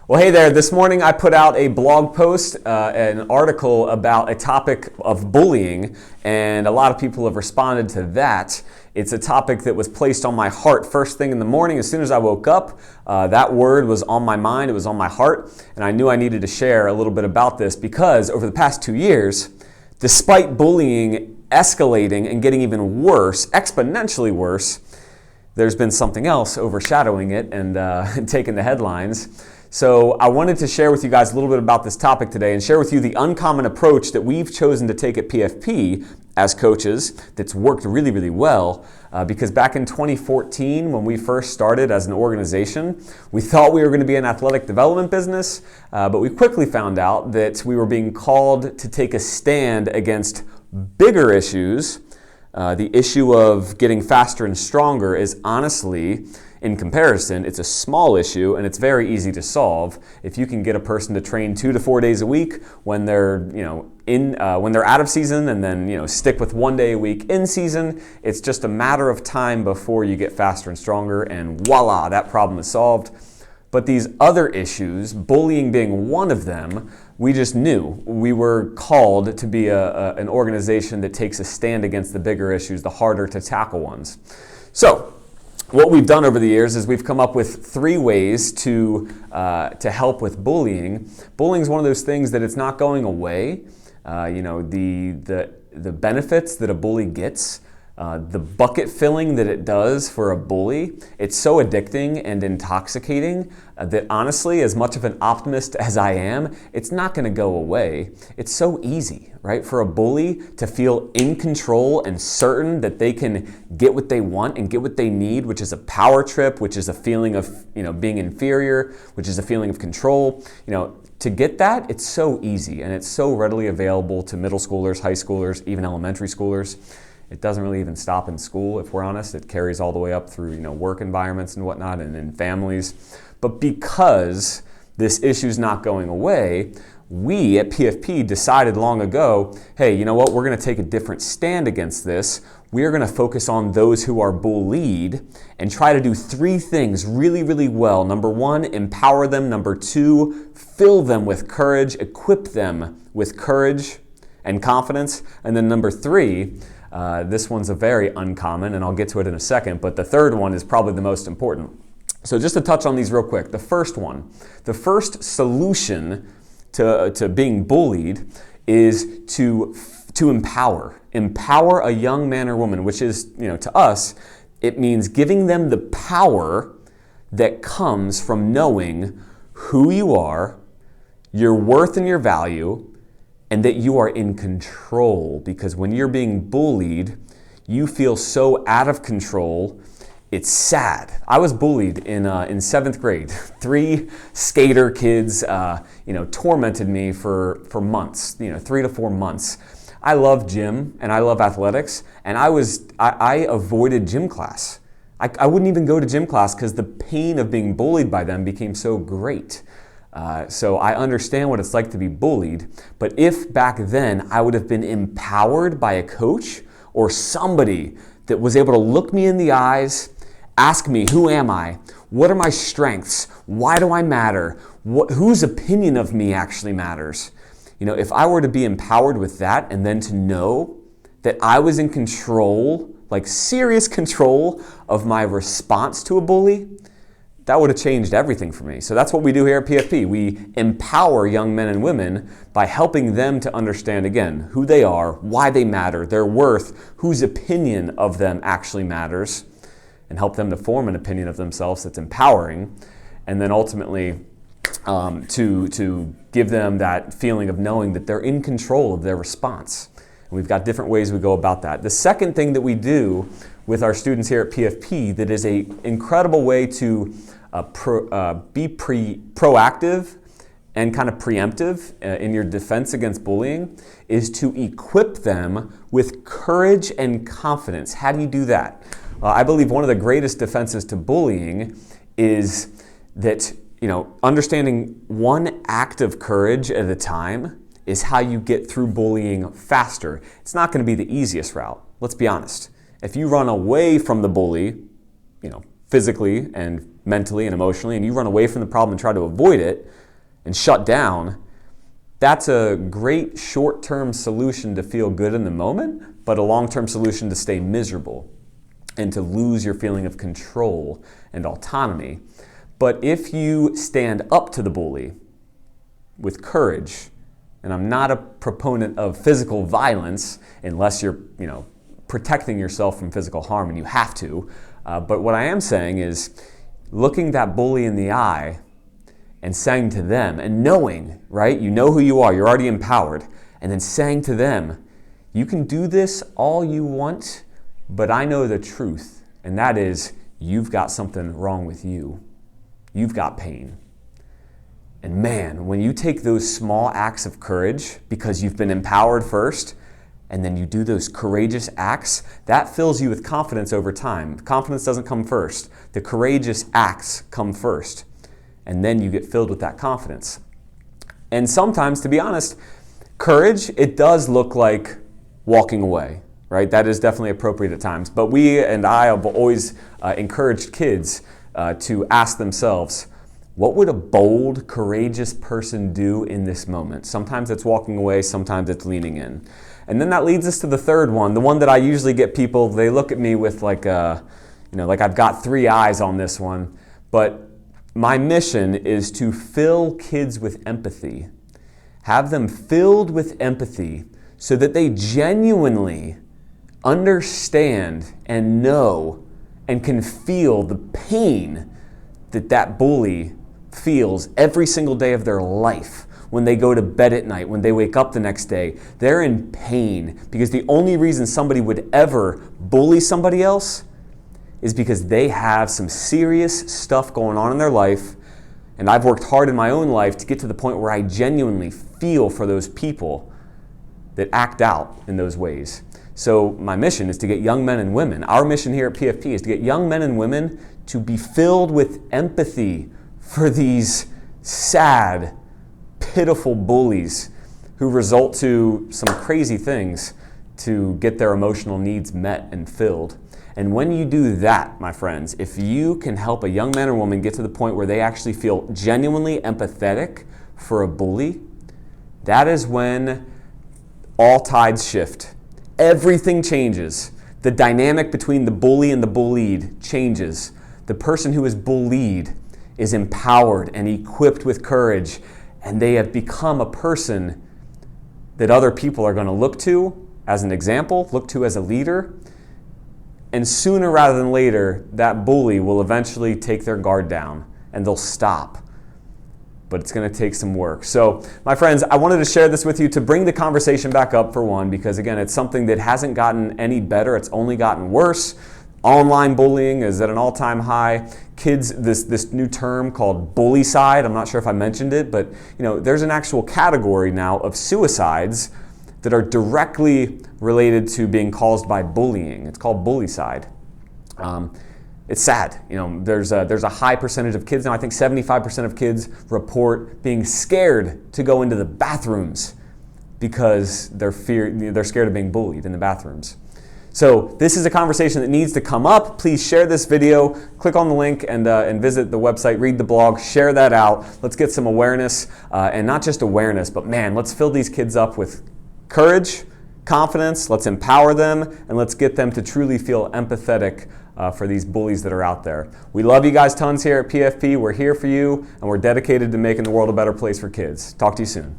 Well, hey there. This morning I put out a blog post, an article about a topic of bullying, and a lot of people have responded to that. It's a topic that was placed on my heart first thing in the morning. As soon as I woke up, that word was on my mind, it was on my heart, and I knew I needed to share a little bit about this because over the past 2 years, despite bullying escalating and getting even worse, exponentially worse, there's been something else overshadowing it and taking the headlines. So I wanted to share with you guys a little bit about this topic today and share with you the uncommon approach that we've chosen to take at PFP as coaches that's worked really, really well. Because back in 2014, when we first started as an organization, we thought we were going to be an athletic development business, but we quickly found out that we were being called to take a stand against bigger issues. The issue of getting faster and stronger is honestly, in comparison, it's a small issue and it's very easy to solve. If you can get a person to train 2 to 4 days a week when they're, when they're out of season, and then, stick with 1 day a week in season, it's just a matter of time before you get faster and stronger, and voila, that problem is solved. But these other issues, bullying being one of them, we just knew we were called to be an organization that takes a stand against the bigger issues, the harder to tackle ones. So what we've done over the years is we've come up with 3 ways to help with bullying. Bullying is one of those things that it's not going away. The benefits that a bully gets, the bucket filling that it does for a bully, it's so addicting and intoxicating that honestly, as much of an optimist as I am, it's not going to go away. It's so easy, right? For a bully to feel in control and certain that they can get what they want and get what they need, which is a power trip, which is a feeling of being inferior, which is a feeling of control. To get that, it's so easy and it's so readily available to middle schoolers, high schoolers, even elementary schoolers. It doesn't really even stop in school, if we're honest. It carries all the way up through work environments and whatnot, and in families. But because this issue's not going away, we at PFP decided long ago, hey, you know what? We're going to take a different stand against this. We're going to focus on those who are bullied and try to do 3 things really, really well. Number 1, empower them. Number 2, fill them with courage, equip them with courage and confidence. And then number 3, this one's a very uncommon, and I'll get to it in a second, but the third one is probably the most important. So just to touch on these real quick, the first one, the first solution to being bullied is to empower a young man or woman, which is, to us, it means giving them the power that comes from knowing who you are, your worth and your value, and that you are in control. Because when you're being bullied, you feel so out of control, it's sad. I was bullied in 7th grade. 3 skater kids, tormented me for months, 3 to 4 months. I love gym and I love athletics, and I avoided gym class. I wouldn't even go to gym class because the pain of being bullied by them became so great. So I understand what it's like to be bullied, but if back then I would have been empowered by a coach or somebody that was able to look me in the eyes, ask me, who am I? What are my strengths? Why do I matter? Whose opinion of me actually matters? If I were to be empowered with that and then to know that I was in control, like serious control of my response to a bully, that would have changed everything for me. So that's what we do here at PFP. We empower young men and women by helping them to understand, again, who they are, why they matter, their worth, whose opinion of them actually matters, and help them to form an opinion of themselves that's empowering, and then ultimately to give them that feeling of knowing that they're in control of their response. And we've got different ways we go about that. The second thing that we do with our students here at PFP that is an incredible way to be proactive and kind of preemptive in your defense against bullying is to equip them with courage and confidence. How do you do that? I believe one of the greatest defenses to bullying is that, understanding one act of courage at a time is how you get through bullying faster. It's not going to be the easiest route. Let's be honest. If you run away from the bully, physically and mentally and emotionally, and you run away from the problem and try to avoid it and shut down, that's a great short-term solution to feel good in the moment, but a long-term solution to stay miserable and to lose your feeling of control and autonomy. But if you stand up to the bully with courage, and I'm not a proponent of physical violence unless you're, protecting yourself from physical harm, and you have to. But what I am saying is looking that bully in the eye and saying to them, and knowing, right? You know who you are, you're already empowered, and then saying to them, you can do this all you want, but I know the truth, and that is you've got something wrong with you. You've got pain. And man, when you take those small acts of courage because you've been empowered first, and then you do those courageous acts, that fills you with confidence over time. Confidence doesn't come first. The courageous acts come first. And then you get filled with that confidence. And sometimes, to be honest, courage, it does look like walking away, right? That is definitely appropriate at times. But we and I have always encouraged kids to ask themselves, what would a bold, courageous person do in this moment? Sometimes it's walking away, sometimes it's leaning in. And then that leads us to the third one, the one that I usually get people, they look at me with like I've got three eyes on this one. But my mission is to fill kids with empathy. Have them filled with empathy so that they genuinely understand and know and can feel the pain that bully feels every single day of their life. When they go to bed at night, when they wake up the next day, they're in pain because the only reason somebody would ever bully somebody else is because they have some serious stuff going on in their life. And I've worked hard in my own life to get to the point where I genuinely feel for those people that act out in those ways. So my mission is to get young men and women, our mission here at PFP is to get young men and women to be filled with empathy for these sad, pitiful bullies who result to some crazy things to get their emotional needs met and filled. And when you do that, my friends, if you can help a young man or woman get to the point where they actually feel genuinely empathetic for a bully, that is when all tides shift. Everything changes. The dynamic between the bully and the bullied changes. The person who is bullied is empowered and equipped with courage, and they have become a person that other people are going to look to as an example, look to as a leader. And sooner rather than later, that bully will eventually take their guard down and they'll stop. But it's going to take some work. So, my friends, I wanted to share this with you to bring the conversation back up for one, because again, it's something that hasn't gotten any better. It's only gotten worse. Online bullying is at an all-time high. Kids, this new term called bullycide, I'm not sure if I mentioned it, but there's an actual category now of suicides that are directly related to being caused by bullying. It's called bullycide. It's sad. There's a high percentage of kids now. I think 75% of kids report being scared to go into the bathrooms because they're scared of being bullied in the bathrooms. So this is a conversation that needs to come up. Please share this video, click on the link and visit the website, read the blog, share that out. Let's get some awareness, and not just awareness, but man, let's fill these kids up with courage, confidence, let's empower them, and let's get them to truly feel empathetic for these bullies that are out there. We love you guys tons here at PFP. We're here for you, and we're dedicated to making the world a better place for kids. Talk to you soon.